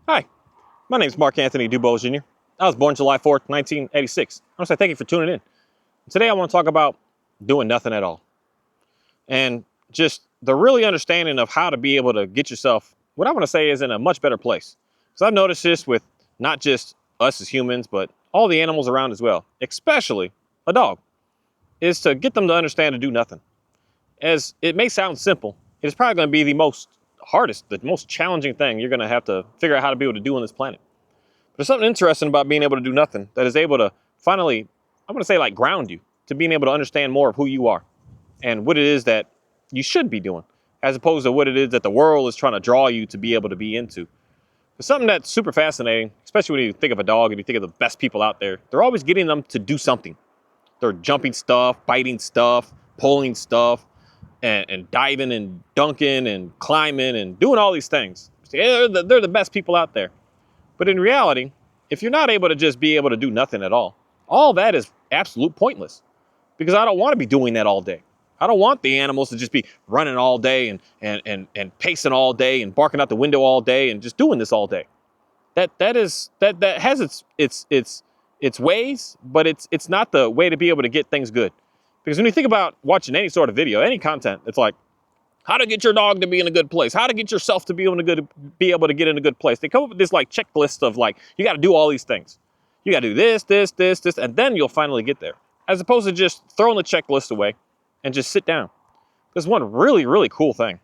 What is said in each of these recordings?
Hi, my name is Mark Anthony Dubose Jr. I was born July 4th, 1986. I want to say thank you for tuning in. Today I want to talk about doing nothing at all and just the really understanding of how to be able to get yourself, what I want to say is in a much better place. Because I've noticed this with not just us as humans, but all the animals around as well, especially a dog, is to get them to understand to do nothing. As it may sound simple, it is probably going to be the most hardest, the most challenging thing you're going to have to figure out how to be able to do on this planet. There's something interesting about being able to do nothing that is able to finally, I'm going to say like ground you to being able to understand more of who you are and what it is that you should be doing, as opposed to what it is that the world is trying to draw you to be able to be into. It's something that's super fascinating, especially when you think of a dog and you think of the best people out there. They're always getting them to do something. They're jumping stuff, biting stuff, pulling stuff, and diving and dunking and climbing and doing all these things. They're the best people out there. But in reality, if you're not able to just be able to do nothing at all that is absolute pointless because I don't want to be doing that all day. I don't want the animals to just be running all day and pacing all day and barking out the window all day and just doing this all day. That has its ways, but it's not the way to be able to get things good. Because when you think about watching any sort of video, any content, it's like how to get your dog to be in a good place, how to get yourself to be able to get in a good place. They come up with this like checklist of like, you got to do all these things. You got to do this, and then you'll finally get there. As opposed to just throwing the checklist away and just sit down. Because one really, really cool thing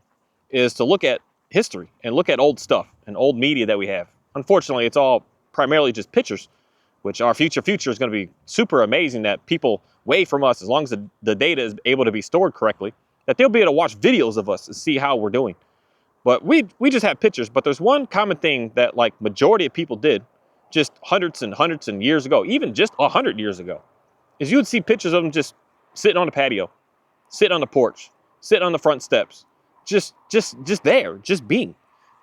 is to look at history and look at old stuff and old media that we have. Unfortunately, it's all primarily just pictures, which our future is going to be super amazing that people way from us, as long as the data is able to be stored correctly, that they'll be able to watch videos of us and see how we're doing. But we just have pictures. But there's one common thing that like majority of people did just hundreds and years ago, even just 100 years ago, is you would see pictures of them just sitting on the patio, sitting on the porch, sitting on the front steps, just there, just being.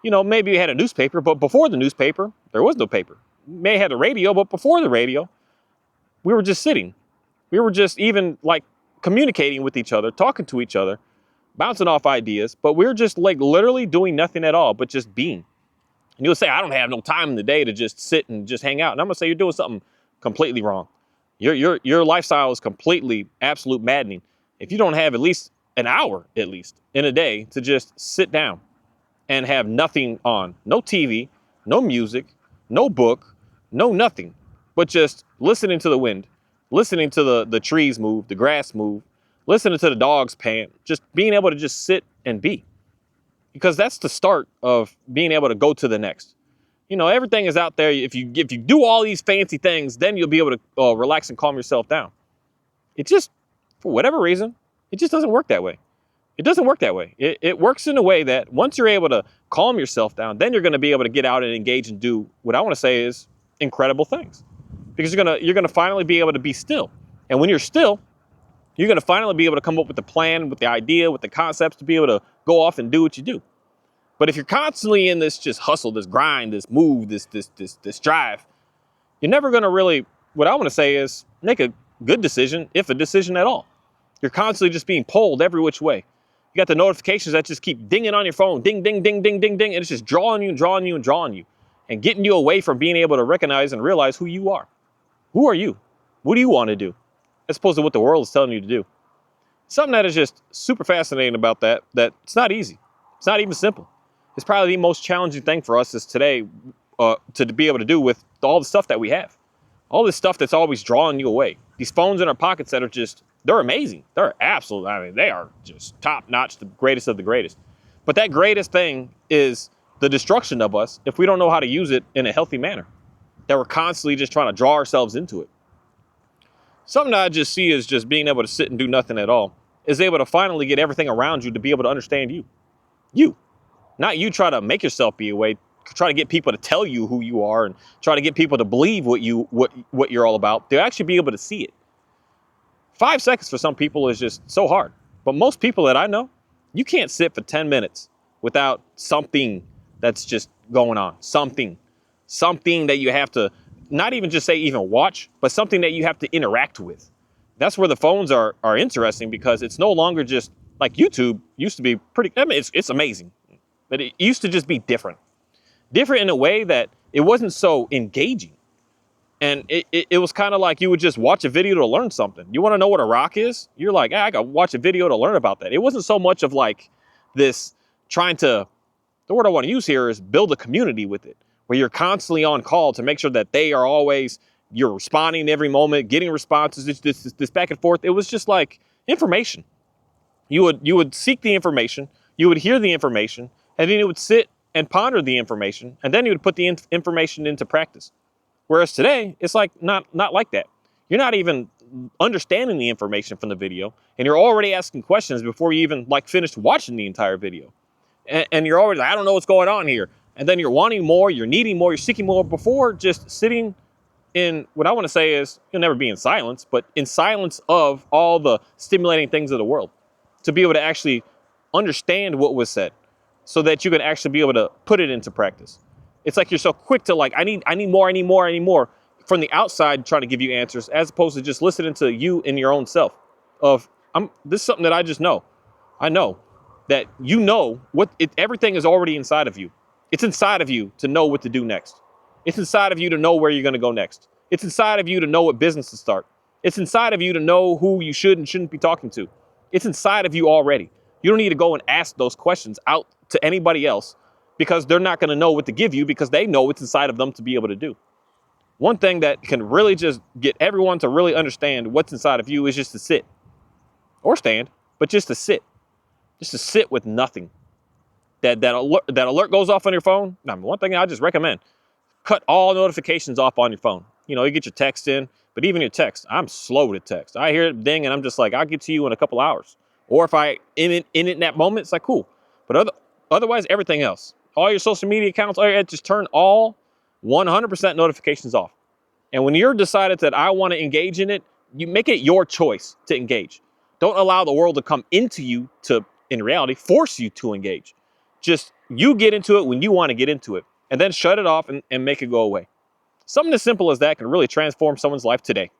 You know, maybe you had a newspaper, but before the newspaper, there was no paper. You may have had a radio, but before the radio, we were just sitting. We were just even like communicating with each other, talking to each other, bouncing off ideas, but we're just like literally doing nothing at all, but just being. And you'll say, I don't have no time in the day to just sit and just hang out. And I'm gonna say you're doing something completely wrong. Your lifestyle is completely absolute maddening. If you don't have at least an hour, at least in a day, to just sit down and have nothing on, no TV, no music, no book, no nothing, but just listening to the wind, listening to the trees move, the grass move, listening to the dogs pant, just being able to just sit and be. Because that's the start of being able to go to the next. You know, everything is out there. If you do all these fancy things, then you'll be able to relax and calm yourself down. It just, for whatever reason, it just doesn't work that way. It doesn't work that way. It works in a way that once you're able to calm yourself down, then you're going to be able to get out and engage and do what I want to say is incredible things. Because you're gonna finally be able to be still. And when you're still, you're going to finally be able to come up with the plan, with the idea, with the concepts to be able to go off and do what you do. But if you're constantly in this just hustle, this grind, this move, this drive, you're never going to really, what I want to say is make a good decision, if a decision at all. You're constantly just being pulled every which way. You got the notifications that just keep dinging on your phone, ding, ding, ding, ding, ding, ding, and it's just drawing you and drawing you and drawing you and getting you away from being able to recognize and realize who you are. Who are you? What do you want to do? As opposed to what the world is telling you to do. Something that is just super fascinating about that it's not easy. It's not even simple. It's probably the most challenging thing for us is today to be able to do with all the stuff that we have. All this stuff that's always drawing you away. These phones in our pockets that are just, they're amazing. They're absolute, I mean, they are just top notch, the greatest of the greatest. But that greatest thing is the destruction of us if we don't know how to use it in a healthy manner. That we're constantly just trying to draw ourselves into it. Something that I just see is just being able to sit and do nothing at all is able to finally get everything around you to be able to understand you. You. Not you try to make yourself be a way, try to get people to tell you who you are and try to get people to believe what you're all about. They'll actually be able to see it. 5 seconds for some people is just so hard. But most people that I know, you can't sit for 10 minutes without something that's just going on. Something that you have to not even just say even watch, but something that you have to interact with. That's where the phones are interesting because it's no longer just like YouTube used to be pretty, I mean, it's amazing, but it used to just be different. different in a way that it wasn't so engaging. And it was kind of like you would just watch a video to learn something. You want to know what a rock is? You're like, I got to watch a video to learn about that. It wasn't so much of like this trying to, the word I want to use here is build a community with it, where you're constantly on call to make sure that they are always, you're responding every moment, getting responses, this back and forth. It was just like information. You would seek the information, you would hear the information, and then you would sit and ponder the information, and then you would put the information into practice. Whereas today, it's like not like that. You're not even understanding the information from the video, and you're already asking questions before you even like finished watching the entire video. And you're already like, I don't know what's going on here. And then you're wanting more, you're needing more, you're seeking more before just sitting in what I want to say is you'll never be in silence, but in silence of all the stimulating things of the world, to be able to actually understand what was said so that you can actually be able to put it into practice. It's like you're so quick to like, I need more from the outside trying to give you answers, as opposed to just listening to you and your own self of, this is something that I just know. I know that you know everything is already inside of you. It's inside of you to know what to do next. It's inside of you to know where you're going to go next. It's inside of you to know what business to start. It's inside of you to know who you should and shouldn't be talking to. It's inside of you already. You don't need to go and ask those questions out to anybody else, because they're not going to know what to give you, because they know what's inside of them to be able to do. One thing that can really just get everyone to really understand what's inside of you is just to sit or stand, but just to sit with nothing. That alert goes off on your phone. Now, one thing I just recommend, cut all notifications off on your phone. You get your text in, but even your text, I'm slow to text. I hear it ding and I'm just like, I'll get to you in a couple hours. Or if I in that moment, it's like, cool. But otherwise, everything else, all your social media accounts, just turn all 100% notifications off. And when you're decided that I want to engage in it, you make it your choice to engage. Don't allow the world to come into you to, in reality, force you to engage. Just you get into it when you want to get into it, and then shut it off and make it go away. Something as simple as that can really transform someone's life today.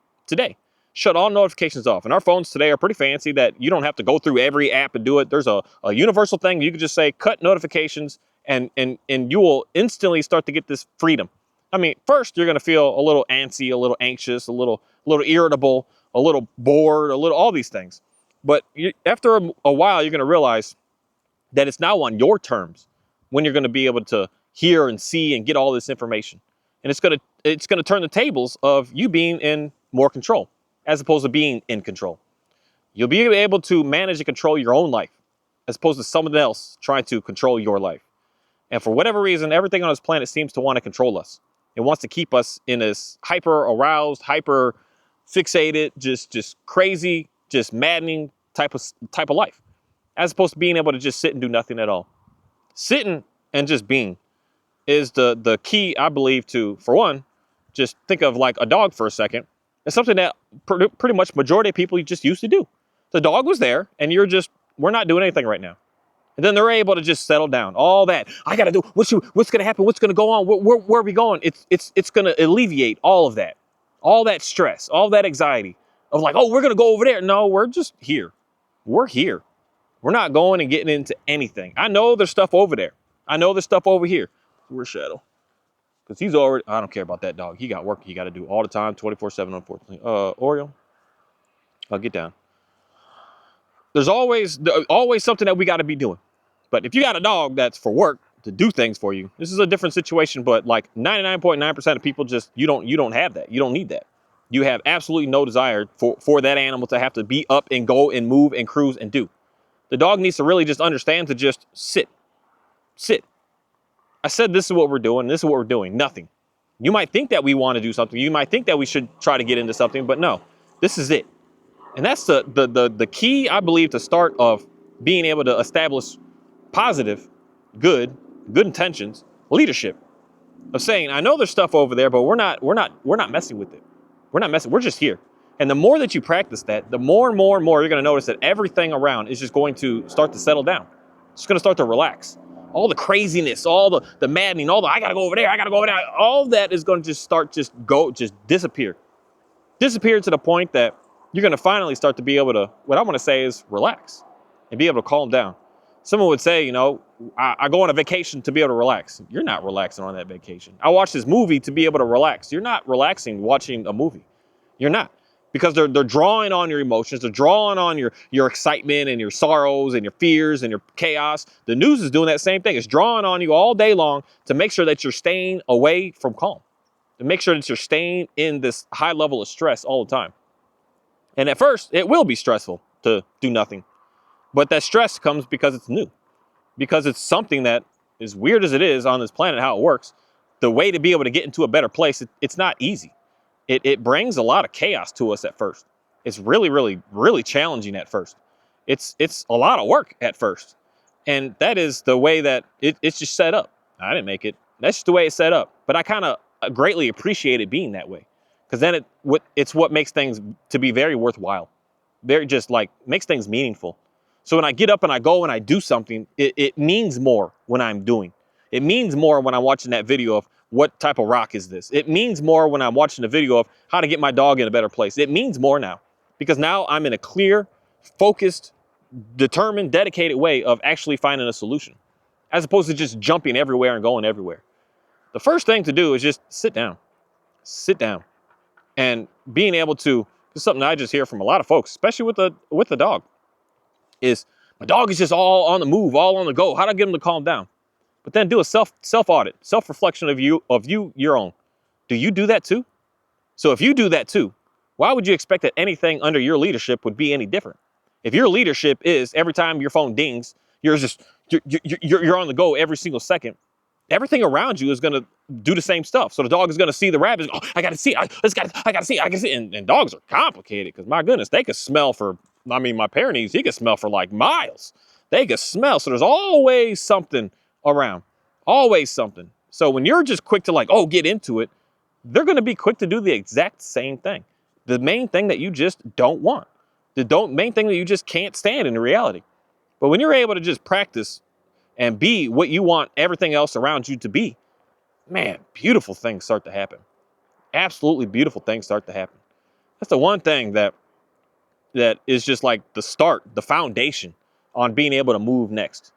Shut all notifications off. And our phones today are pretty fancy that you don't have to go through every app and do it. There's a universal thing. You can just say, cut notifications, and you will instantly start to get this freedom. I mean, first, you're going to feel a little antsy, a little anxious, a little irritable, a little bored, all these things. But after a while, you're going to realize that it's now on your terms when you're going to be able to hear and see and get all this information. And it's going to turn the tables of you being in more control as opposed to being in control. You'll be able to manage and control your own life as opposed to someone else trying to control your life. And for whatever reason, everything on this planet seems to want to control us. It wants to keep us in this hyper aroused, hyper fixated, just crazy, just maddening type of life, as opposed to being able to just sit and do nothing at all. Sitting and just being is the key, I believe, to, for one, just think of like a dog for a second. It's something that pretty much majority of people just used to do. The dog was there, and we're not doing anything right now. And then they're able to just settle down. All that, I got to do, what's going to happen? What's going to go on? Where are we going? It's going to alleviate all of that stress, all that anxiety of like, oh, we're going to go over there. No, we're just here. We're here. We're not going and getting into anything. I know there's stuff over there. I know there's stuff over here. Where's Shadow? Because he's already, I don't care about that dog. He got work he got to do all the time, 24/7, unfortunately. Oreo, I'll get down. There's always something that we got to be doing. But if you got a dog that's for work, to do things for you, this is a different situation. But like 99.9% of people you don't have that. You don't need that. You have absolutely no desire for that animal to have to be up and go and move and cruise and do. The dog needs to really just understand to just sit. I said, this is what we're doing. This is what we're doing. Nothing. You might think that we want to do something. You might think that we should try to get into something, but no, this is it. And that's the key, I believe, to start of being able to establish positive, good intentions, leadership, of saying, I know there's stuff over there, but we're not messing with it. We're just here. And the more that you practice that, the more and more you're going to notice that everything around is just going to start to settle down. It's going to start to relax. All the craziness, all the maddening, all the I got to go over there, all of that is going to just disappear. Disappear to the point that you're going to finally start to be able to, what I want to say is relax and be able to calm down. Someone would say, I go on a vacation to be able to relax. You're not relaxing on that vacation. I watch this movie to be able to relax. You're not relaxing watching a movie. You're not. Because they're drawing on your emotions. They're drawing on your excitement and your sorrows and your fears and your chaos. The news is doing that same thing. It's drawing on you all day long to make sure that you're staying away from calm. To make sure that you're staying in this high level of stress all the time. And at first, it will be stressful to do nothing. But that stress comes because it's new, because it's something that, as weird as it is on this planet, how it works, the way to be able to get into a better place, it's not easy. It brings a lot of chaos to us at first. It's really, really, really challenging at first. It's a lot of work at first. And that is the way that it's just set up. I didn't make it. That's just the way it's set up. But I kind of greatly appreciate it being that way, because then it's what makes things to be very worthwhile. Very just like makes things meaningful. So when I get up and I go and I do something, it means more when I'm doing. It means more when I'm watching that video of what type of rock is this. It means more when I'm watching a video of how to get my dog in a better place. It means more now, because now I'm in a clear, focused, determined, dedicated way of actually finding a solution, as opposed to just jumping everywhere and going everywhere. The first thing to do is just sit down, and being able to, this is something I just hear from a lot of folks, especially with the dog, is my dog is just all on the move, all on the go. How do I get him to calm down? But then do a self audit, self-reflection of you, your own. Do you do that too? So if you do that too, why would you expect that anything under your leadership would be any different? If your leadership is every time your phone dings, you're on the go every single second, everything around you is going to do the same stuff. So the dog is going to see the rabbit. Oh, I got to see. I got to see. And dogs are complicated, because my goodness, they can smell for, my Pyrenees, he can smell for like miles. They can smell. So there's always something around, always something. So when you're just quick to like, get into it, they're going to be quick to do the exact same thing. The main thing that you just don't want, main thing that you just can't stand in reality. But when you're able to just practice and be what you want everything else around you to be, man, beautiful things start to happen. Absolutely beautiful things start to happen. That's the one thing that is just like the start, the foundation on being able to move next.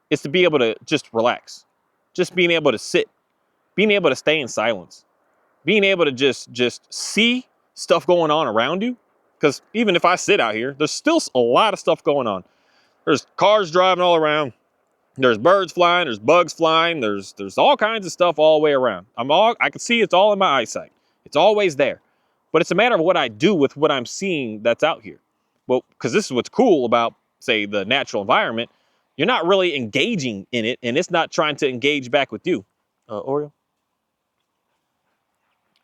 It's to be able to just relax, just being able to sit, being able to stay in silence, being able to just see stuff going on around you. Because even if I sit out here, there's still a lot of stuff going on. There's cars driving all around. There's birds flying, there's bugs flying, there's all kinds of stuff all the way around. I can see it's all in my eyesight. It's always there. But it's a matter of what I do with what I'm seeing that's out here. Well, because this is what's cool about, say, the natural environment. You're not really engaging in it, and it's not trying to engage back with you. Oreo?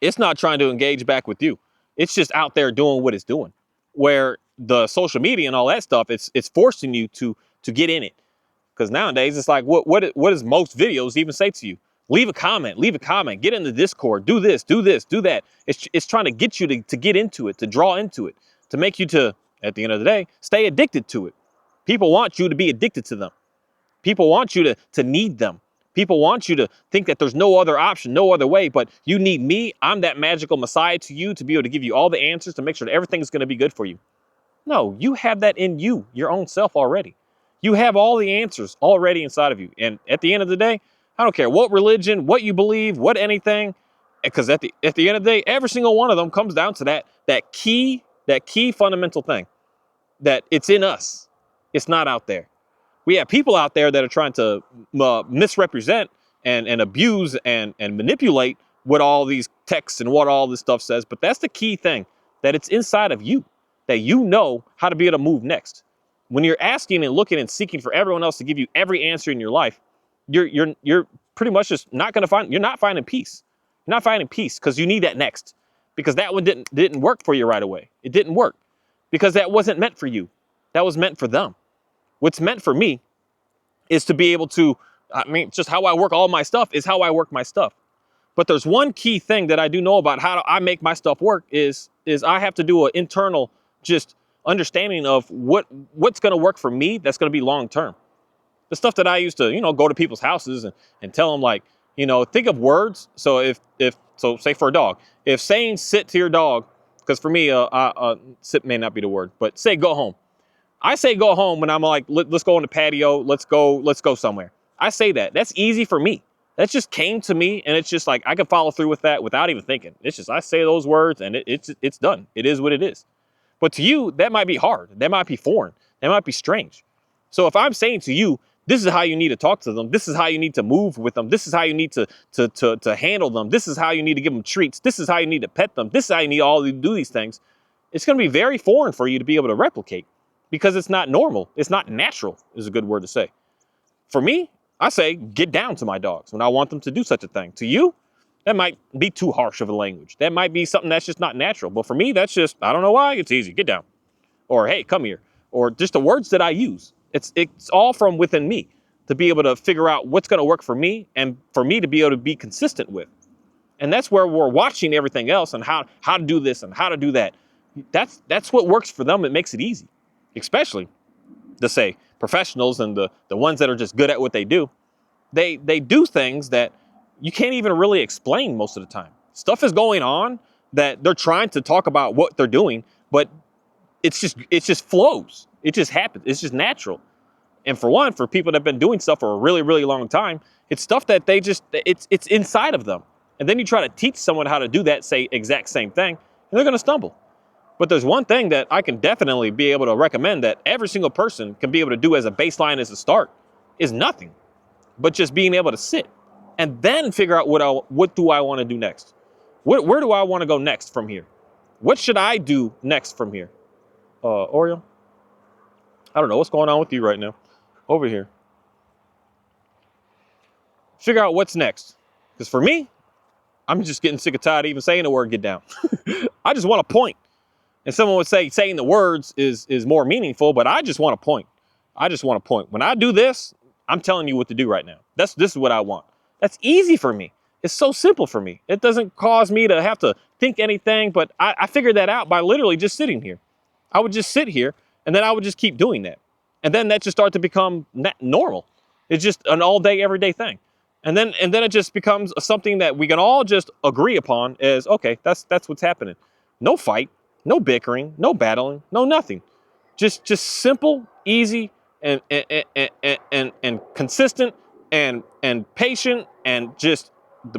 It's not trying to engage back with you. It's just out there doing what it's doing. Where the social media and all that stuff, it's forcing you to get in it. Because nowadays, it's like, what does most videos even say to you? Leave a comment, get in the Discord, do this, do that. It's trying to get you to get into it, to draw into it, to make you to, at the end of the day, stay addicted to it. People want you to be addicted to them. People want you to need them. People want you to think that there's no other option, no other way, but you need me. I'm that magical messiah to you to be able to give you all the answers to make sure that everything's going to be good for you. No, you have that in you, your own self already. You have all the answers already inside of you. And at the end of the day, I don't care what religion, what you believe, what anything, because at the end of the day, every single one of them comes down to that key fundamental thing, that it's in us. It's not out there. We have people out there that are trying to misrepresent and abuse and manipulate what all these texts and what all this stuff says. But that's the key thing, that it's inside of you, that you know how to be able to move next. When you're asking and looking and seeking for everyone else to give you every answer in your life, you're pretty much just not going to find, you're not finding peace. You're not finding peace because you need that next, because that one didn't work for you right away. It didn't work because that wasn't meant for you. That was meant for them. What's meant for me is to be able to, just how I work all my stuff is how I work my stuff. But there's one key thing that I do know about how I make my stuff work is I have to do an internal just understanding of what's going to work for me that's going to be long term. The stuff that I used to, go to people's houses and tell them, like, think of words. So so say for a dog, if saying sit to your dog, because for me, sit may not be the word, but say go home. I say go home when I'm like, let's go on the patio. Let's go somewhere. I say that. That's easy for me. That just came to me, and it's just like I can follow through with that without even thinking. It's just I say those words, and it's done. It is what it is. But to you, that might be hard. That might be foreign. That might be strange. So if I'm saying to you, this is how you need to talk to them. This is how you need to move with them. This is how you need to handle them. This is how you need to give them treats. This is how you need to pet them. This is how you need all to do these things. It's going to be very foreign for you to be able to replicate because it's not normal. It's not natural is a good word to say. For me, I say get down to my dogs when I want them to do such a thing. To you, that might be too harsh of a language. That might be something that's just not natural. But for me, that's just, I don't know why, it's easy. Get down. Or, hey, come here. Or just the words that I use. It's all from within me to be able to figure out what's going to work for me and for me to be able to be consistent with. And that's where we're watching everything else and how to do this and how to do that. That's what works for them. It makes it easy, especially to say professionals and the ones that are just good at what they do. They do things that you can't even really explain most of the time. Stuff is going on that they're trying to talk about what they're doing, but it just flows. It just happens. It's just natural. And for one, for people that have been doing stuff for a really, really long time, it's stuff that it's inside of them. And then you try to teach someone how to do that, say exact same thing, and they're going to stumble. But there's one thing that I can definitely be able to recommend that every single person can be able to do as a baseline, as a start, is nothing but just being able to sit and then figure out what do I want to do next? Where do I want to go next from here? What should I do next from here? Oreo? I don't know what's going on with you right now. Over here. Figure out what's next. Because for me, I'm just getting sick and tired of even saying the word get down. I just want to point. And someone would say saying the words is more meaningful, but I just want to point. I just want to point. When I do this, I'm telling you what to do right now. This is what I want. That's easy for me. It's so simple for me. It doesn't cause me to have to think anything, but I figured that out by literally just sitting here. I would just sit here and then I would just keep doing that. And then that just started to become normal. It's just an all day, everyday thing. And then it just becomes something that we can all just agree upon as, okay, that's what's happening. No fight, no bickering, no battling, no nothing. Just simple, easy, and consistent and patient and just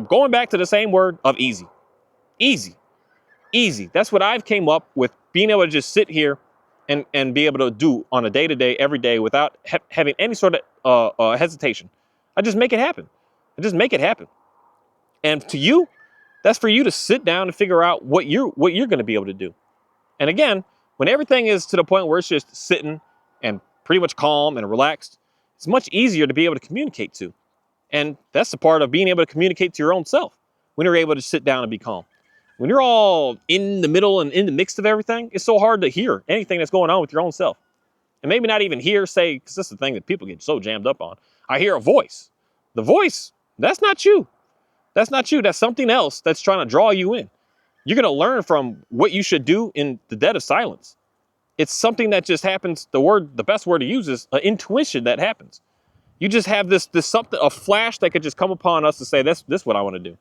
going back to the same word of easy. Easy. That's what I've came up with, being able to just sit here and be able to do on a day-to-day, every day without having any sort of hesitation. I just make it happen. And to you, that's for you to sit down and figure out what you're going to be able to do. And again, when everything is to the point where it's just sitting and pretty much calm and relaxed, it's much easier to be able to communicate to. And that's the part of being able to communicate to your own self when you're able to sit down and be calm. When you're all in the middle and in the mix of everything, it's so hard to hear anything that's going on with your own self. And maybe not even hear, say, because this is the thing that people get so jammed up on. I hear a voice. The voice, that's not you. That's not you. That's something else that's trying to draw you in. You're going to learn from what you should do in the dead of silence. It's something that just happens. The best word to use is intuition that happens. You just have this something, a flash that could just come upon us to say, this is what I want to do.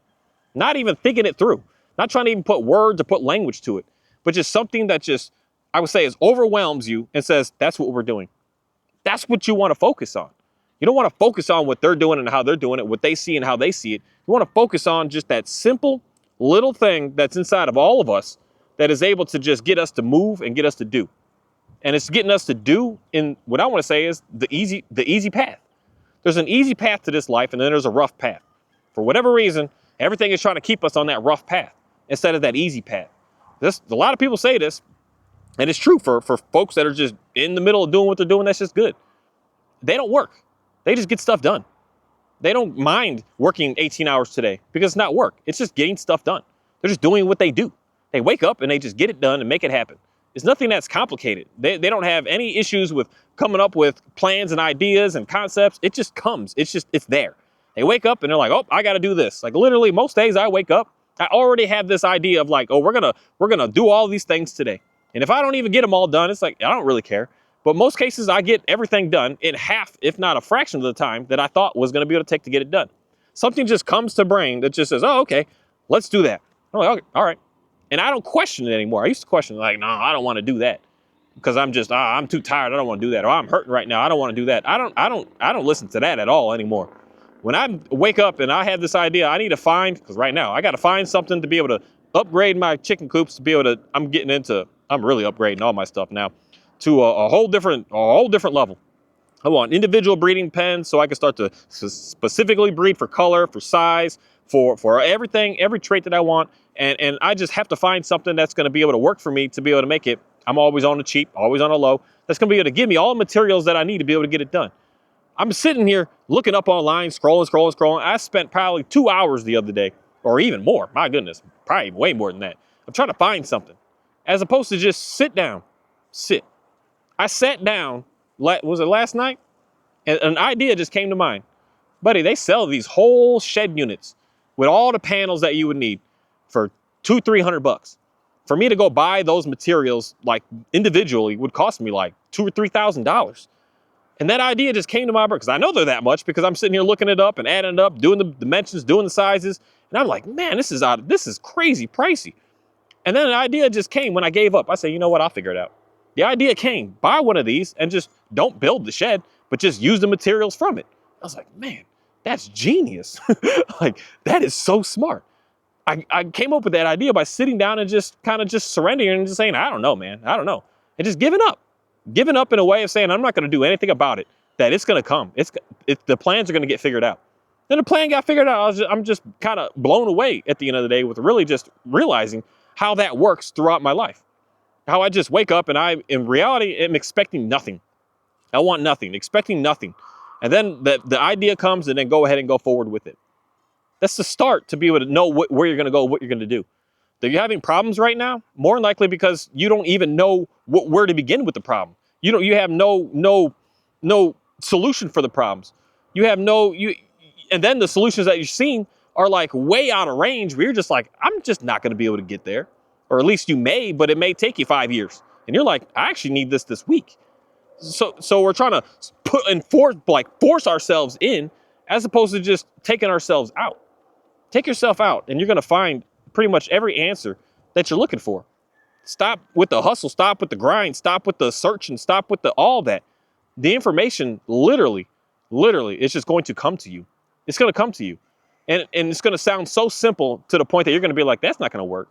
Not even thinking it through. Not trying to even put words or put language to it, but just something that just, I would say, overwhelms you and says, that's what we're doing. That's what you want to focus on. You don't want to focus on what they're doing and how they're doing it, what they see and how they see it. You want to focus on just that simple little thing that's inside of all of us that is able to just get us to move and get us to do. And it's getting us to do in what I want to say is the easy path. There's an easy path to this life, and then there's a rough path. For whatever reason, everything is trying to keep us on that rough path instead of that easy path. A lot of people say this, and it's true for folks that are just in the middle of doing what they're doing. That's just good. They don't work. They just get stuff done. They don't mind working 18 hours today because it's not work. It's just getting stuff done. They're just doing what they do. They wake up and they just get it done and make it happen. It's nothing that's complicated. They don't have any issues with coming up with plans and ideas and concepts. It just comes. It's there. They wake up and they're like, oh, I got to do this. Like literally most days I wake up, I already have this idea of like, oh, we're going to do all these things today. And if I don't even get them all done, it's like, I don't really care. But most cases I get everything done in half, if not a fraction of the time that I thought was going to be able to take to get it done. Something just comes to brain that just says, oh, okay, let's do that. I'm like, okay, all right. And I don't question it anymore. I used to question like, no, I don't want to do that. because I'm just, I'm too tired. I don't want to do that. Or I'm hurting right now. I don't want to do that. I don't listen to that at all anymore. When I wake up and I have this idea, I need to find, because right now I got to find something to be able to upgrade my chicken coops to be able to, I'm really upgrading all my stuff now to a whole different level. I want individual breeding pens so I can start to specifically breed for color, for size, for everything, every trait that I want. And I just have to find something that's going to be able to work for me to be able to make it. I'm always on the cheap, always on the low. That's going to be able to give me all the materials that I need to be able to get it done. I'm sitting here looking up online, scrolling. I spent probably 2 hours the other day, or even more. My goodness, probably way more than that. I'm trying to find something, as opposed to just sit. I sat down, was it last night? And an idea just came to mind. Buddy, they sell these whole shed units with all the panels that you would need for $200-300. For me to go buy those materials like individually would cost me like $2,000 or $3,000. And that idea just came to my brain because I know they're that much because I'm sitting here looking it up and adding it up, doing the dimensions, doing the sizes. And I'm like, man, this is crazy pricey. And then an idea just came when I gave up. I said, you know what? I'll figure it out. The idea came, buy one of these and just don't build the shed, but just use the materials from it. I was like, man, that's genius. Like, that is so smart. I came up with that idea by sitting down and just kind of just surrendering and just saying, I don't know, man. I don't know. And just giving up in a way of saying, I'm not going to do anything about it, that it's going to come. The plans are going to get figured out. Then the plan got figured out. I'm just kind of blown away at the end of the day with really just realizing how that works throughout my life. How I just wake up and in reality, am expecting nothing. I want nothing, expecting nothing. And then the idea comes and then go ahead and go forward with it. That's the start to be able to know where you're going to go, what you're going to do. Are you having problems right now? More than likely because you don't even know where to begin with the problem. You have no solution for the problems. And then the solutions that you're seeing are like way out of range where you're just like, I'm just not going to be able to get there. Or at least you may, but it may take you 5 years. And you're like, I actually need this week. So we're trying to force ourselves in as opposed to just taking ourselves out. Take yourself out and you're going to find pretty much every answer that you're looking for. Stop with the hustle, stop with the grind, stop with the search, and stop with all that. The information literally, it's just going to come to you. It's going to come to you. And it's going to sound so simple to the point that you're going to be like, that's not going to work.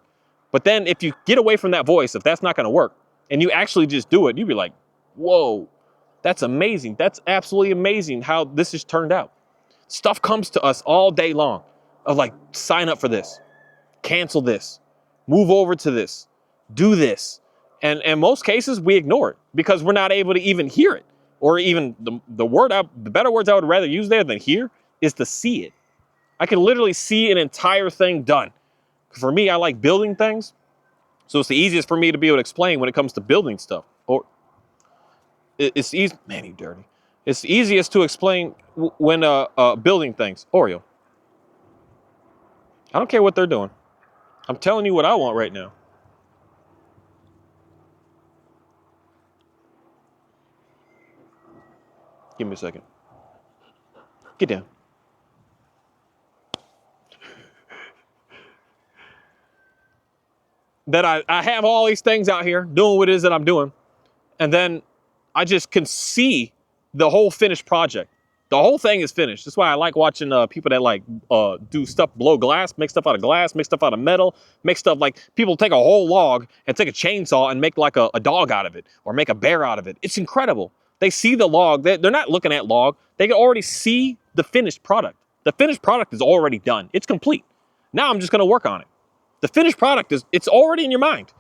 But then if you get away from that voice, if that's not going to work, and you actually just do it, you'll be like, whoa, that's amazing. That's absolutely amazing how this has turned out. Stuff comes to us all day long of like, sign up for this, cancel this, move over to this, do this. And in most cases, we ignore it because we're not able to even hear it. Or even the better words I would rather use there than hear is to see it. I can literally see an entire thing done. For me, I like building things. So it's the easiest for me to be able to explain when it comes to building stuff. Or it's easy, man, you dirty. It's easiest to explain when building things. Oreo. I don't care what they're doing. I'm telling you what I want right now. Give me a second. Get down. That I have all these things out here doing what it is that I'm doing. And then I just can see the whole finished project. The whole thing is finished. That's why I like watching people that do stuff below glass, make stuff out of glass, make stuff out of metal, make stuff like people take a whole log and take a chainsaw and make like a dog out of it or make a bear out of it. It's incredible. They see the log. They're not looking at log. They can already see the finished product. The finished product is already done. It's complete. Now I'm just going to work on it. The finished product it's already in your mind.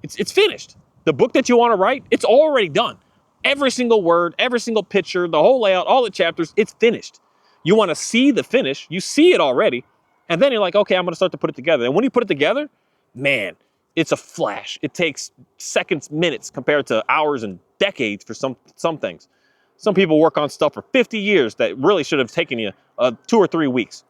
It's finished. The book that you want to write, it's already done. Every single word, every single picture, the whole layout, all the chapters, it's finished. You want to see the finish. You see it already. And then you're like, okay, I'm going to start to put it together. And when you put it together, man, it's a flash. It takes seconds, minutes compared to hours and decades for some things. Some people work on stuff for 50 years that really should have taken you 2 or 3 weeks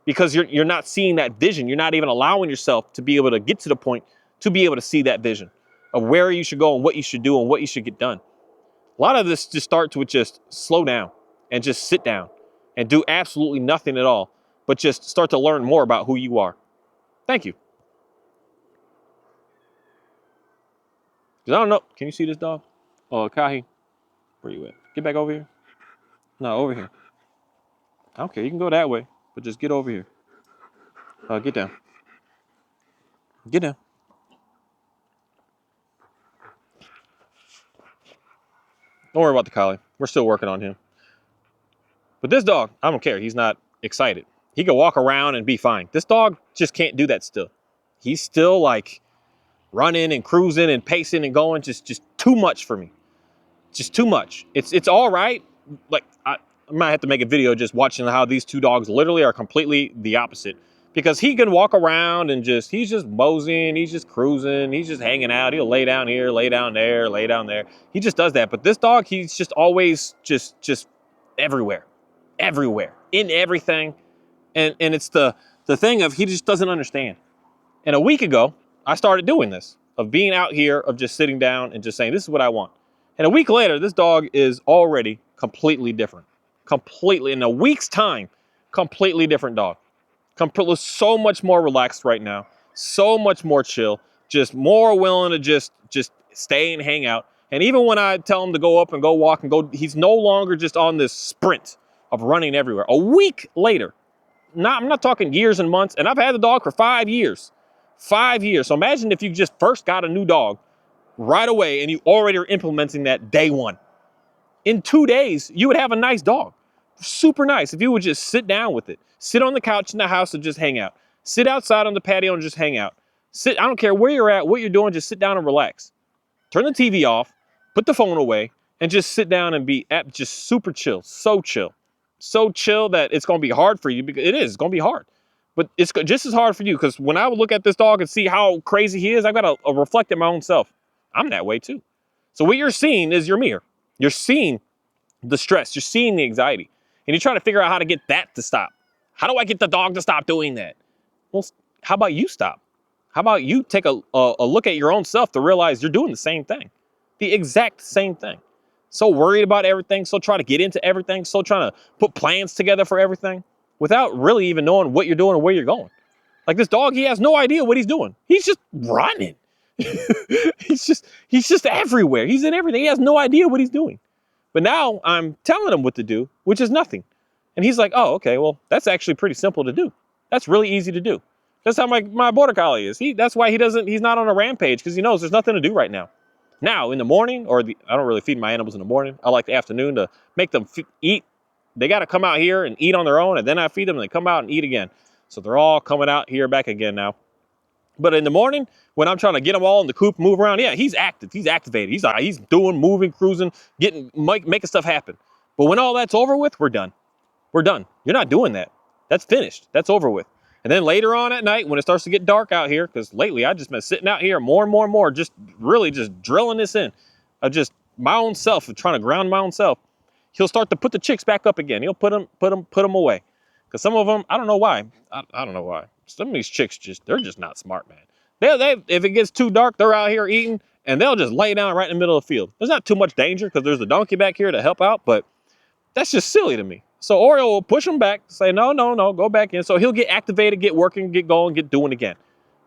because you're not seeing that vision. You're not even allowing yourself to be able to get to the point to be able to see that vision of where you should go and what you should do and what you should get done. A lot of this just starts with just slow down and just sit down and do absolutely nothing at all, but just start to learn more about who you are. Thank you. Because I don't know. Can you see this dog? Oh, Kahi, where you at? Get back over here. No, over here. I don't care. You can go that way, but just get over here. Get down. Get down. Don't worry about the collie. We're still working on him. But this dog, I don't care. He's not excited. He can walk around and be fine. This dog just can't do that still. He's still like running and cruising and pacing and going. Just too much for me. Just too much. It's all right. Like I might have to make a video just watching how these two dogs literally are completely the opposite. Because he can walk around and he's just moseying, he's just cruising, he's just hanging out. He'll lay down here, lay down there, lay down there. He just does that. But this dog, he's just always just everywhere, in everything. And it's the thing of he just doesn't understand. And a week ago, I started doing this, of being out here, of just sitting down and just saying, this is what I want. And a week later, this dog is already completely different. Completely, in a week's time, completely different dog. Completely, so much more relaxed right now. So much more chill. Just more willing to just stay and hang out. And even when I tell him to go up and go walk and go, he's no longer just on this sprint of running everywhere. A week later, I'm not talking years and months, and I've had the dog for 5 years. 5 years. So imagine if you just first got a new dog right away and you already are implementing that day one. In 2 days, you would have a nice dog. Super nice. If you would just sit down with it. Sit on the couch in the house and just hang out. Sit outside on the patio and just hang out. I don't care where you're at, what you're doing, just sit down and relax. Turn the TV off, put the phone away, and just sit down and be just super chill. So chill. So chill that it's going to be hard for you, because it's going to be hard. But it's just as hard for you, because when I would look at this dog and see how crazy he is, I've got to reflect in my own self. I'm that way too. So what you're seeing is your mirror. You're seeing the stress. You're seeing the anxiety. And you're trying to figure out how to get that to stop. How do I get the dog to stop doing that? Well, how about you stop? How about you take a look at your own self to realize you're doing the same thing. The exact same thing. So worried about everything. So trying to get into everything. So trying to put plans together for everything without really even knowing what you're doing or where you're going. Like this dog, he has no idea what he's doing. He's just running. he's just everywhere. He's in everything. He has no idea what he's doing. But now I'm telling him what to do, which is nothing. And he's like, oh, okay, well, that's actually pretty simple to do. That's really easy to do. That's how my border collie is. That's why he's not on a rampage, because he knows there's nothing to do right now. Now, in the morning, I don't really feed my animals in the morning. I like the afternoon to make them eat. They got to come out here and eat on their own, and then I feed them and they come out and eat again. So they're all coming out here back again now. But in the morning, when I'm trying to get them all in the coop, move around, yeah, he's active. He's activated. He's doing, moving, cruising, making stuff happen. But when all that's over with, we're done. We're done. You're not doing that. That's finished. That's over with. And then later on at night, when it starts to get dark out here, because lately I've just been sitting out here more and more and more, just really just drilling this in of just my own self, of trying to ground my own self. He'll start to put the chicks back up again. He'll put them away. Because some of them, I don't know why. I don't know why. Some of these chicks they're just not smart, man. They if it gets too dark, they're out here eating, and they'll just lay down right in the middle of the field. There's not too much danger because there's a donkey back here to help out, but that's just silly to me. So Oreo will push him back, say, no, go back in. So he'll get activated, get working, get going, get doing again.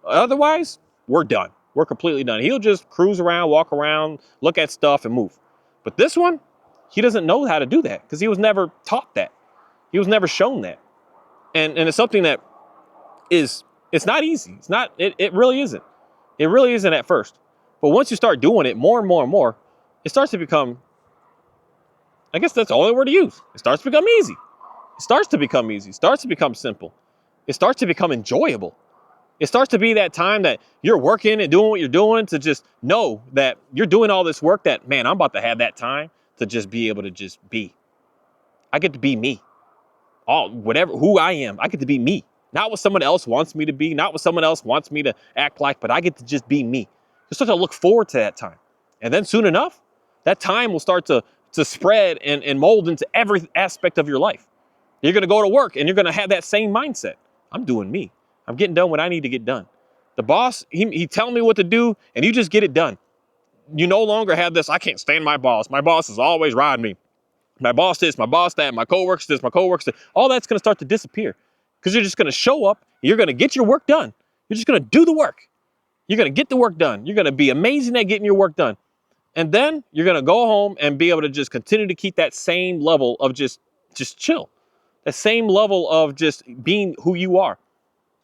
Otherwise, we're done. We're completely done. He'll just cruise around, walk around, look at stuff, and move. But this one, he doesn't know how to do that because he was never taught that. He was never shown that. And it's something that it's not easy. It really isn't. It really isn't at first. But once you start doing it more and more and more, it starts to become, I guess that's the only word to use. It starts to become easy. It starts to become easy. It starts to become simple. It starts to become enjoyable. It starts to be that time that you're working and doing what you're doing to just know that you're doing all this work that, man, I'm about to have that time to just be able to just be. I get to be me. Who I am, I get to be me. Not what someone else wants me to be, not what someone else wants me to act like, but I get to just be me. Just start to look forward to that time. And then soon enough, that time will start to spread and mold into every aspect of your life. You're going to go to work and you're going to have that same mindset. I'm doing me. I'm getting done what I need to get done. The boss, he telling me what to do, and you just get it done. You no longer have this, I can't stand my boss. My boss is always riding me. My boss this, my boss that, my coworkers this, my coworkers that. All that's going to start to disappear because you're just going to show up. You're going to get your work done. You're just going to do the work. You're going to get the work done. You're going to be amazing at getting your work done. And then you're going to go home and be able to just continue to keep that same level of just chill. The same level of just being who you are.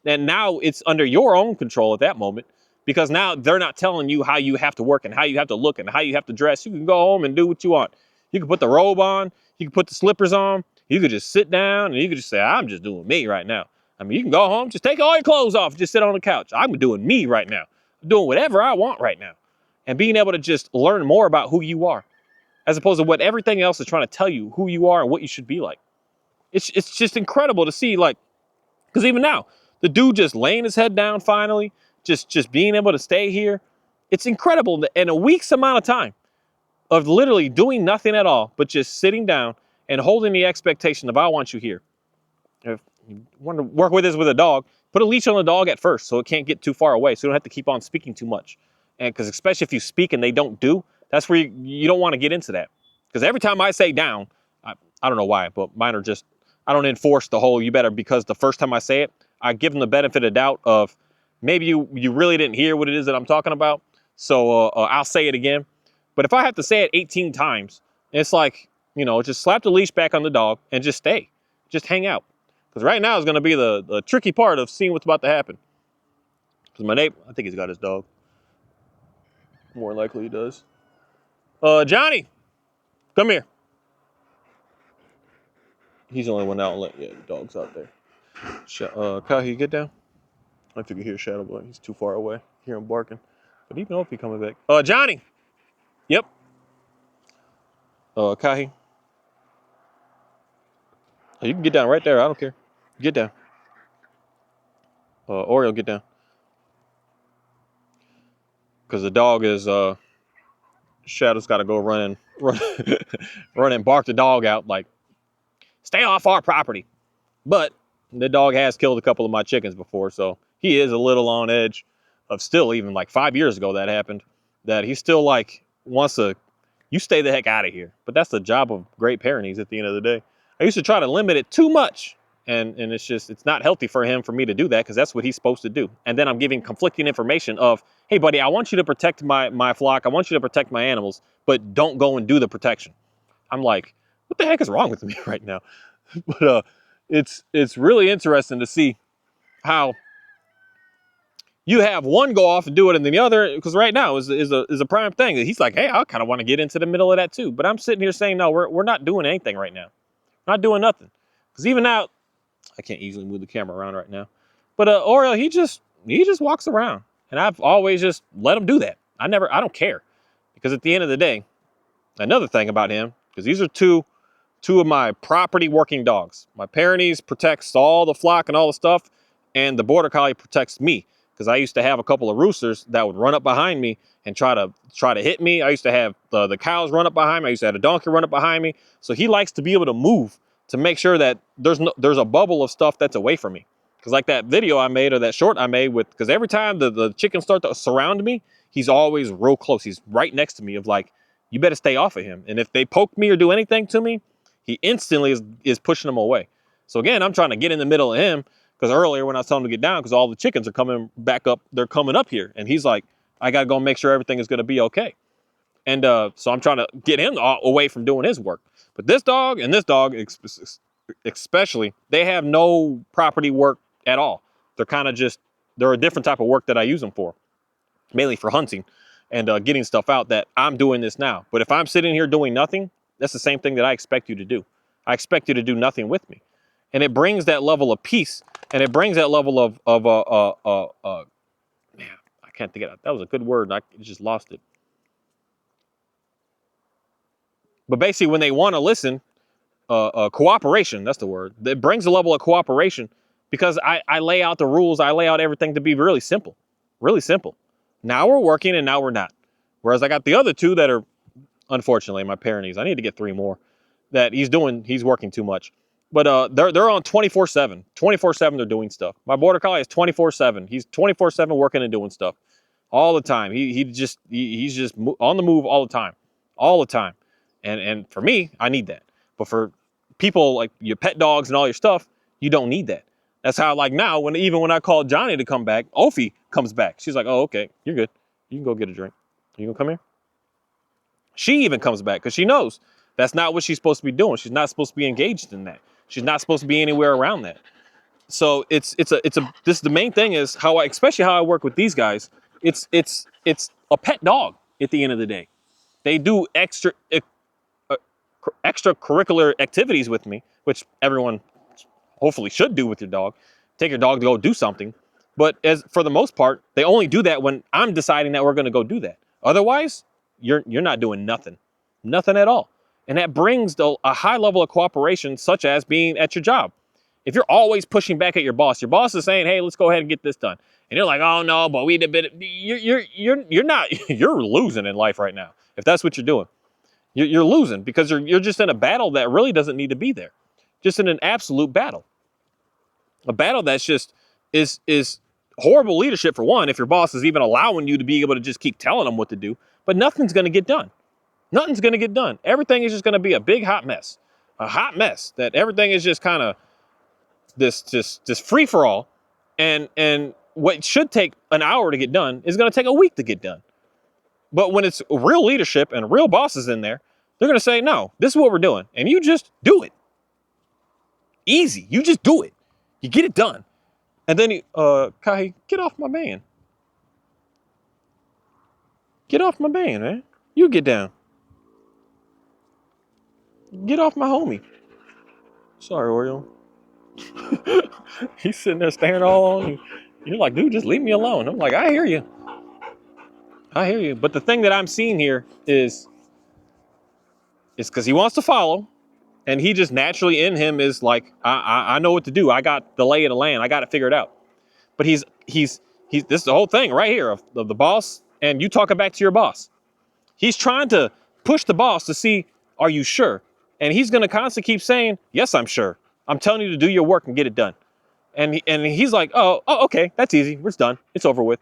And now it's under your own control at that moment, because now they're not telling you how you have to work and how you have to look and how you have to dress. You can go home and do what you want. You can put the robe on. You can put the slippers on. You could just sit down and you could just say, I'm just doing me right now. I mean, you can go home, just take all your clothes off, just sit on the couch. I'm doing me right now. I'm doing whatever I want right now. And being able to just learn more about who you are, as opposed to what everything else is trying to tell you who you are and what you should be like. It's just incredible to see, like, because even now, the dude just laying his head down finally, just being able to stay here. It's incredible that in a week's amount of time of literally doing nothing at all, but just sitting down and holding the expectation of, I want you here. If you want to work with this with a dog, put a leash on the dog at first so it can't get too far away, so you don't have to keep on speaking too much. And because especially if you speak and they don't do, that's where you don't want to get into that. Because every time I say down, I don't know why, but mine are just, I don't enforce the whole you better, because the first time I say it, I give them the benefit of doubt of maybe you really didn't hear what it is that I'm talking about. So I'll say it again. But if I have to say it 18 times, it's like, just slap the leash back on the dog and just stay. Just hang out. Because right now is going to be the tricky part of seeing what's about to happen. Because my neighbor, I think he's got his dog. More likely he does. Johnny, come here. He's the only one out. Yeah, the dog's out there. Kyle, you get down? I don't know if you can hear Shadow Boy. He's too far away. Hear him barking. But even know if he's coming back. Johnny. Yep. Kahi. You can get down right there. I don't care. Get down. Oreo, get down. Because the dog is, Shadow's got to go run and bark the dog out like, stay off our property. But the dog has killed a couple of my chickens before, so he is a little on edge of still, even like 5 years ago that happened, that he still like wants to, you stay the heck out of here. But that's the job of Great Pyrenees at the end of the day. I used to try to limit it too much. And it's not healthy for me to do that, because that's what he's supposed to do. And then I'm giving conflicting information of, hey, buddy, I want you to protect my flock. I want you to protect my animals, but don't go and do the protection. I'm like, what the heck is wrong with me right now? But it's really interesting to see how you have one go off and do it, and then the other, because right now is a prime thing. He's like, hey, I kind of want to get into the middle of that too. But I'm sitting here saying, no, we're not doing anything right now. Not doing nothing. Because even now, I can't easily move the camera around right now. But Oreo, he just walks around. And I've always just let him do that. I don't care. Because at the end of the day, another thing about him, because these are two of my property working dogs. My Pyrenees protects all the flock and all the stuff, and the Border Collie protects me. Because I used to have a couple of roosters that would run up behind me and try to hit me. I used to have the cows run up behind me. I used to have a donkey run up behind me. So he likes to be able to move to make sure that there's a bubble of stuff that's away from me. Because like that video I made, or that short I made with, because every time the chickens start to surround me, he's always real close. He's right next to me of like, you better stay off of him. And if they poke me or do anything to me, he instantly is pushing them away. So again, I'm trying to get in the middle of him, because earlier when I was telling him to get down, because all the chickens are coming back up, they're coming up here. And he's like, I got to go make sure everything is going to be okay. And so I'm trying to get him away from doing his work. But this dog and this dog especially, they have no property work at all. They're kind of just, they're a different type of work that I use them for, mainly for hunting and getting stuff out, that I'm doing this now. But if I'm sitting here doing nothing, that's the same thing that I expect you to do. I expect you to do nothing with me. And it brings that level of peace, and it brings that level of man, I can't think of it. That was a good word, and I just lost it. But basically, when they want to listen, cooperation, that's the word. It brings a level of cooperation, because I lay out the rules. I lay out everything to be really simple, really simple. Now we're working and now we're not. Whereas I got the other two that are, unfortunately, my Pyrenees. I need to get 3 more that he's working too much. But they're on 24/7. 24/7 they're doing stuff. My Border Collie is 24/7. He's 24/7 working and doing stuff all the time. He's just on the move all the time. All the time. And for me, I need that. But for people like your pet dogs and all your stuff, you don't need that. That's how, like, now, even when I call Johnny to come back, Ophie comes back. She's like, oh, okay, you're good. You can go get a drink. You gonna come here? She even comes back because she knows that's not what she's supposed to be doing. She's not supposed to be engaged in that. She's not supposed to be anywhere around that. So this is the main thing is especially how I work with these guys. It's a pet dog at the end of the day. They do extracurricular activities with me, which everyone hopefully should do with your dog. Take your dog to go do something. But for the most part, they only do that when I'm deciding that we're going to go do that. Otherwise, you're not doing nothing at all. And that brings a high level of cooperation, such as being at your job. If you're always pushing back at your boss is saying, hey, let's go ahead and get this done. And you're like, oh no, but we did a bit. You're not, you're losing in life right now. If that's what you're doing, you're losing because you're just in a battle that really doesn't need to be there. Just in an absolute battle. A battle that's just is horrible leadership for one, if your boss is even allowing you to be able to just keep telling them what to do, but nothing's going to get done. Nothing's going to get done. Everything is just going to be a big hot mess. A hot mess that everything is just kind of this free for all. And what should take an hour to get done is going to take a week to get done. But when it's real leadership and real bosses in there, they're going to say, no, this is what we're doing. And you just do it. Easy. You just do it. You get it done. And then, Kai, get off my man. Get off my man, man. You get down. Get off my homie. Sorry, Oreo. He's sitting there staring all on you. You're like, dude, just leave me alone. I'm like, I hear you. I hear you. But the thing that I'm seeing here is because he wants to follow. And he just naturally in him is like, I know what to do. I got the lay of the land. I got it figured out. But he's this is the whole thing right here of the boss. And you talk it back to your boss. He's trying to push the boss to see, are you sure? And he's going to constantly keep saying, yes, I'm sure. I'm telling you to do your work and get it done. And he's like, oh, okay, that's easy. It's done. It's over with.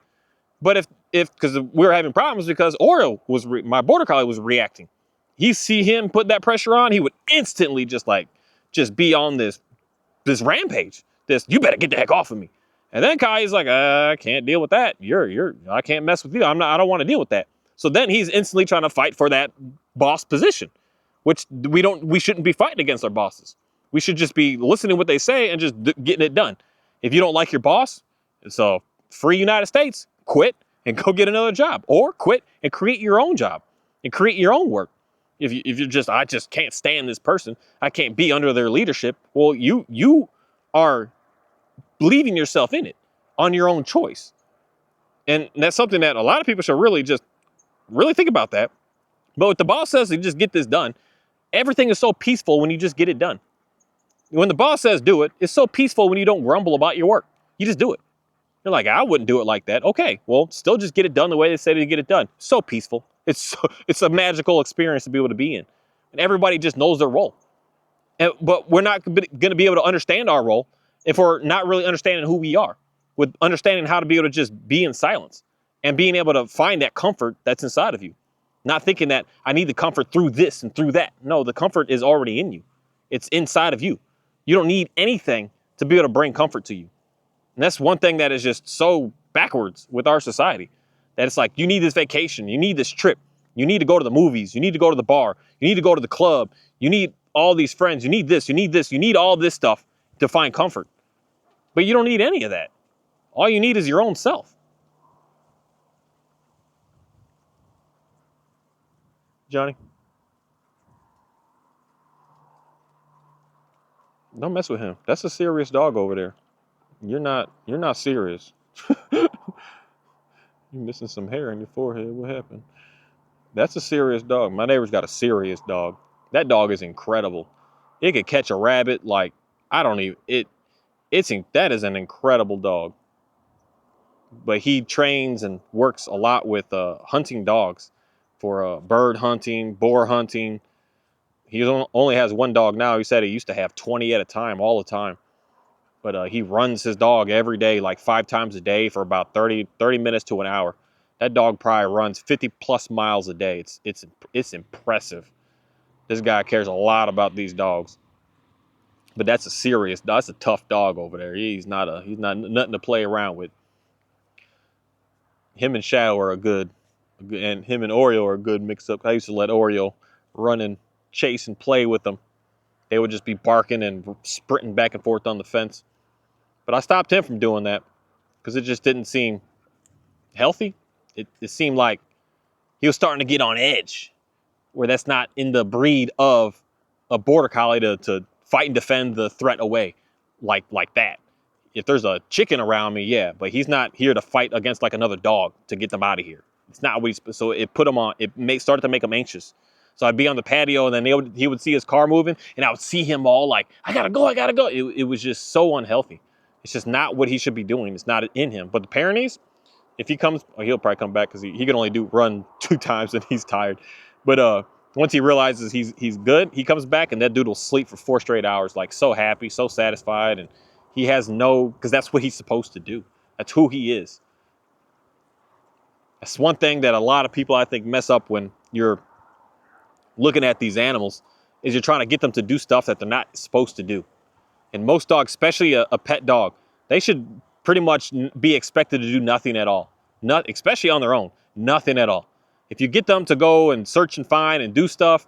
But because we were having problems because Oreo my border collie was reacting. You see him put that pressure on, he would instantly just be on this rampage. You better get the heck off of me. And then Kai's like, I can't deal with that. I can't mess with you. I don't want to deal with that. So then he's instantly trying to fight for that boss position, which we shouldn't be fighting against our bosses. We should just be listening to what they say and just getting it done. If you don't like your boss, so free United States, quit and go get another job, or quit and create your own job and create your own work. If you're just, I just can't stand this person, I can't be under their leadership. Well, you are leaving yourself in it on your own choice. And that's something that a lot of people should really think about that. But what the boss says to just get this done, everything is so peaceful when you just get it done. When the boss says do it, it's so peaceful when you don't grumble about your work. You just do it. You're like, I wouldn't do it like that. Okay, well, still just get it done the way they say to get it done. So peaceful. It's a magical experience to be able to be in. And everybody just knows their role. But we're not going to be able to understand our role if we're not really understanding who we are, with understanding how to be able to just be in silence and being able to find that comfort that's inside of you. Not thinking that I need the comfort through this and through that. No, the comfort is already in you. It's inside of you. You don't need anything to be able to bring comfort to you. And that's one thing that is just so backwards with our society. That it's like, you need this vacation, you need this trip, you need to go to the movies, you need to go to the bar, you need to go to the club, you need all these friends, you need this, you need all this stuff to find comfort. But you don't need any of that. All you need is your own self. Johnny? Don't mess with him. That's a serious dog over there. You're not serious. You're missing some hair on your forehead. What happened? That's a serious dog. My neighbor's got a serious dog. That dog is incredible. It could catch a rabbit like, that is an incredible dog. But he trains and works a lot with hunting dogs for bird hunting, boar hunting. He only has one dog now. He said he used to have 20 at a time, all the time. But he runs his dog every day, like 5 times a day for about 30 minutes to an hour. That dog probably runs 50 plus miles a day. It's impressive. This guy cares a lot about these dogs. But that's a tough dog over there. He's not nothing to play around with. Him and Shadow are and him and Oreo are a good mix up. I used to let Oreo run and chase and play with them. They would just be barking and sprinting back and forth on the fence. But I stopped him from doing that because it just didn't seem healthy. It seemed like he was starting to get on edge, where that's not in the breed of a border collie to fight and defend the threat away like that. If there's a chicken around me, yeah, but he's not here to fight against like another dog to get them out of here. It's not what he's, so it put him on, started to make him anxious. So I'd be on the patio and then he would see his car moving and I would see him all like, I gotta go. It was just so unhealthy. It's just not what he should be doing. It's not in him. But the Pyrenees, if he comes, he'll probably come back because he can only run 2 times and he's tired. But once he realizes he's good, he comes back and that dude will sleep for 4 straight hours, like so happy, so satisfied, and he has because that's what he's supposed to do. That's who he is. That's one thing that a lot of people I think mess up when you're looking at these animals is you're trying to get them to do stuff that they're not supposed to do. And most dogs, especially a pet dog, they should pretty much be expected to do nothing at all. Not, especially on their own, nothing at all. If you get them to go and search and find and do stuff,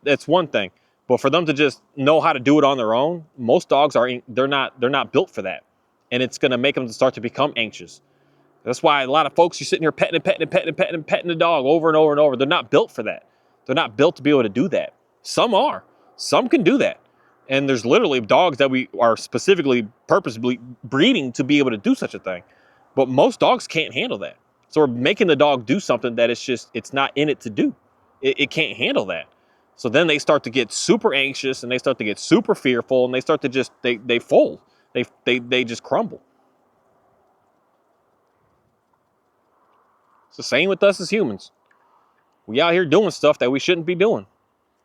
that's one thing. But for them to just know how to do it on their own, most dogs they're not built for that. And it's going to make them start to become anxious. That's why a lot of folks, you're sitting here petting the dog over and over and over. They're not built for that. They're not built to be able to do that. Some are. Some can do that. And there's literally dogs that we are specifically, purposely breeding to be able to do such a thing. But most dogs can't handle that. So we're making the dog do something that it's not in it to do. It can't handle that. So then they start to get super anxious and they start to get super fearful and they start to just, they fold. They just crumble. It's the same with us as humans. We out here doing stuff that we shouldn't be doing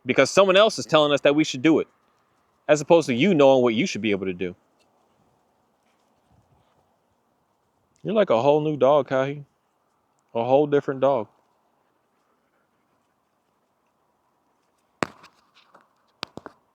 because someone else is telling us that we should do it, as opposed to you knowing what you should be able to do. You're like a whole new dog, Kahi. A whole different dog.